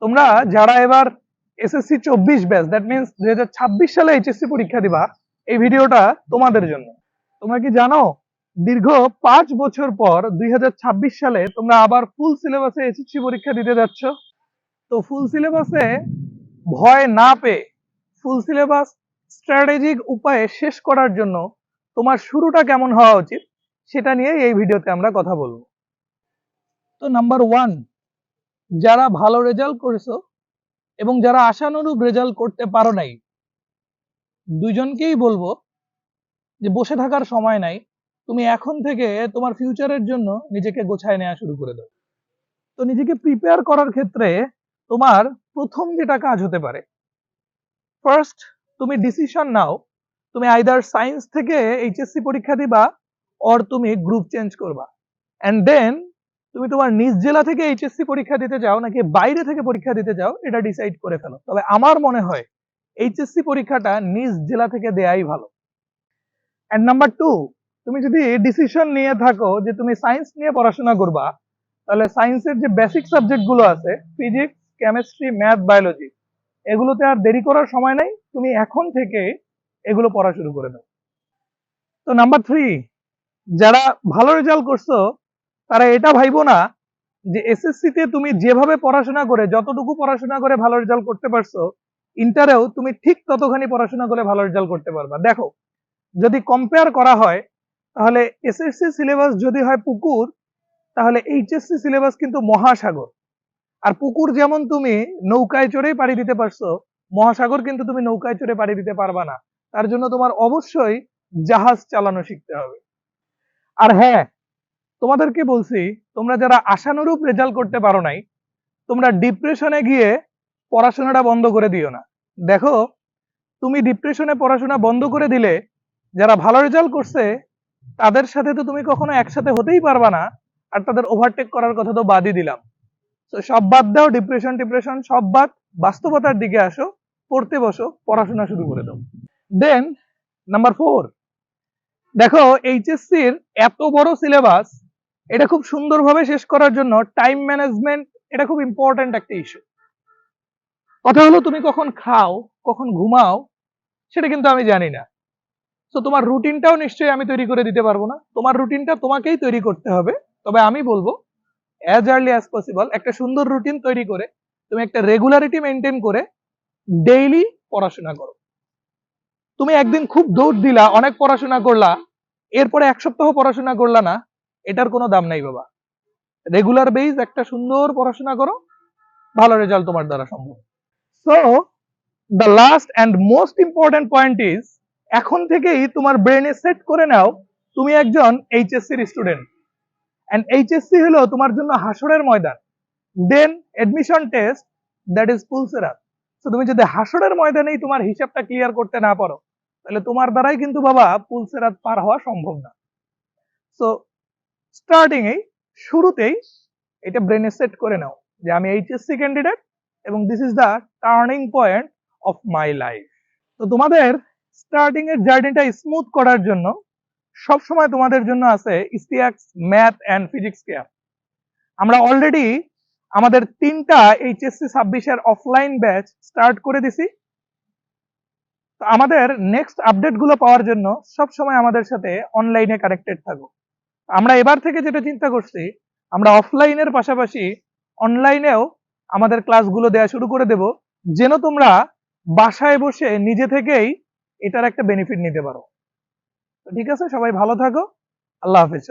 তোমরা যারা এবার এসএসসি 24 ব্যাচ, দ্যাট মিনস 2026 সালে এইচএসসি পরীক্ষা দিবা, এই ভিডিওটা তোমাদের জন্য। তোমরা কি জানো দীর্ঘ 5 বছর পর 2026 সালে তোমরা আবার ফুল সিলেবাসে এইচএসসি পরীক্ষা দিতে যাচ্ছ? তো ফুল সিলেবাসে ভয় না পেয়ে ফুল সিলেবাস স্ট্র্যাটেজিক উপায়ে শেষ করার জন্য তোমার শুরুটা কেমন হওয়া উচিত সেটা নিয়ে এই ভিডিওতে আমরা কথা বলবো। তো নাম্বার 1, যারা ভালো রেজাল্ট করেছো এবং যারা আশানুরূপ রেজাল্ট করতে পারো নাই, দুইজনকেই বলবো যে বসে থাকার সময় নাই। তুমি এখন থেকে তোমার ফিউচারের জন্য নিজেকে গোছায় নেওয়া শুরু করে দাও। তো নিজেকে প্রিপেয়ার করার ক্ষেত্রে তোমার প্রথম যেটা কাজ হতে পারে, ফার্স্ট তুমি ডিসিশন নাও, তুমি আইদার সায়েন্স থেকে এইচএসসি পরীক্ষা দিবা অর তুমি গ্রুপ চেঞ্জ করবা, এন্ড দেন তুমি তোমার নিজ জেলা থেকে এইচএসসি পরীক্ষা দিতে যাও নাকি বাইরে থেকে পরীক্ষা দিতে যাও এটা ডিসাইড করে ফেলো। তবে আমার মনে হয় এইচএসসি পরীক্ষাটা নিজ জেলা থেকে দেয়াই ভালো। এন্ড নাম্বার 2, তুমি যদি ডিসিশন নিয়ে থাকো যে তুমি সায়েন্স নিয়ে পড়াশোনা করবা, তাহলে সায়েন্সের যে বেসিক সাবজেক্ট গুলো আছে, ফিজিক্স, কেমিস্ট্রি, ম্যাথ, বায়োলজি, এগুলোতে আর দেরি করার সময় নাই, তুমি এখন থেকে এগুলো পড়া শুরু করে দাও। তো নাম্বার 3, যারা ভালো রেজাল্ট করছো তারা এটা ভাইবো না যে এসএসসি তে তুমি যেভাবে পড়াশোনা করে, যতটুকু পড়াশোনা করে ভালো রেজাল্ট করতে পারছো, ইন্টারেও তুমি ঠিক ততখানি পড়াশোনা করে ভালো রেজাল্ট করতে পারবা। দেখো, যদি কম্পেয়ার করা হয় তাহলে এসএসসি সিলেবাস যদি হয় পুকুর, তাহলে এইচএসসি সিলেবাস কিন্তু মহাসাগর। আর পুকুর যেমন তুমি নৌকায় চড়েই পাড়ি দিতে পারছো, মহাসাগর কিন্তু তুমি নৌকায় চড়ে পাড়ি দিতে পারবা না। তার জন্য তোমার অবশ্যই জাহাজ চালানো শিখতে হবে। আর হ্যাঁ, তোমাদেরকে বলছি, তোমরা যারা আশানুরূপ রেজাল্ট করতে পারো নাই, তোমরা ডিপ্রেশনে গিয়ে পড়াশোনাটা বন্ধ করে দিও না। দেখো, তুমি ডিপ্রেশনে পড়াশোনা বন্ধ করে দিলে যারা ভালো রেজাল্ট করছে তাদের সাথে তো তুমি কখনো একসাথে হতেই পারবা না, আর তাদের ওভারটেক করার কথা তো বাদই দিলাম। তো সব বাদ দাও, ডিপ্রেশন সব বাদ, বাস্তবতার দিকে আসো, পড়তে বসো, পড়াশোনা শুরু করে দাও। দেন নাম্বার 4, দেখো এইচএসসির এত বড় সিলেবাস, এটা খুব সুন্দরভাবে শেষ করার জন্য টাইম ম্যানেজমেন্ট এটা খুব ইম্পর্ট্যান্ট একটা ইস্যু। কথা হলো, তুমি কখন খাও, কখন ঘুমাও, সেটা কিন্তু আমি জানি না। তো তোমার রুটিনটাও নিশ্চয়ই আমি তৈরি করে দিতে পারবো না, তোমার রুটিনটা তোমাকেই তৈরি করতে হবে। তবে আমি বলবো অ্যাজ আর্লি অ্যাজ পসিবল একটা সুন্দর রুটিন তৈরি করে তুমি একটা রেগুলারিটি মেনটেন করে ডেইলি পড়াশোনা করো। তুমি একদিন খুব দৌড় দিলা, অনেক পড়াশোনা করলা, এরপরে এক সপ্তাহ পড়াশোনা করলা না, এটার কোনো দাম নাই বাবা। রেগুলার বেস একটা সুন্দর পড়াশোনা করো, ভালো রেজাল্ট তোমার দ্বারা সম্ভব। So the last and most important point is, এখন থেকেই তোমার ব্রেনে সেট করে নাও তুমি একজন এইচএসসির স্টুডেন্ট, এন্ড এইচএসসি হলো তোমার জন্য হাসরের ময়দান। দেন এডমিশন টেস্ট, দ্যাট ইজ পুলসেরাত। তো তুমি যদি হাসরের ময়দানেই তোমার হিসাবটা ক্লিয়ার করতে না পারো, তাহলে তোমার দ্বারাই কিন্তু বাবা পুলসেরাত পার হওয়া সম্ভব না। সো স্টার্টিং এই শুরুতেই এটা ব্রেনে সেট করে নাও যে আমি এইচএসসি ক্যান্ডিডেট এবং this is the turning point of my life. তো তোমাদের স্টার্টিং এর জার্নিটা স্মুথ করার জন্য সবসময় তোমাদের জন্য আছে ইসটিএক্স ম্যাথ অ্যান্ড ফিজিক্স কেয়ার। আমরা অলরেডি আমাদের 3টা এইচএসসি 26 এর অফলাইন ব্যাচ স্টার্ট করে দিছি। তো আমাদের নেক্সট আপডেট গুলো পাওয়ার জন্য সবসময় আমাদের সাথে অনলাইনে কানেক্টেড থাকো। আমরা এবার থেকে যেটা চিন্তা করছি, আমরা অফলাইনের পাশাপাশি অনলাইনেও আমাদের ক্লাসগুলো দেওয়া শুরু করে দেব, যেন তোমরা বাসায় বসে নিজে থেকেই এটার একটা বেনিফিট নিতে পারো। ঠিক আছে, সবাই ভালো থাকো, আল্লাহ হাফেজ।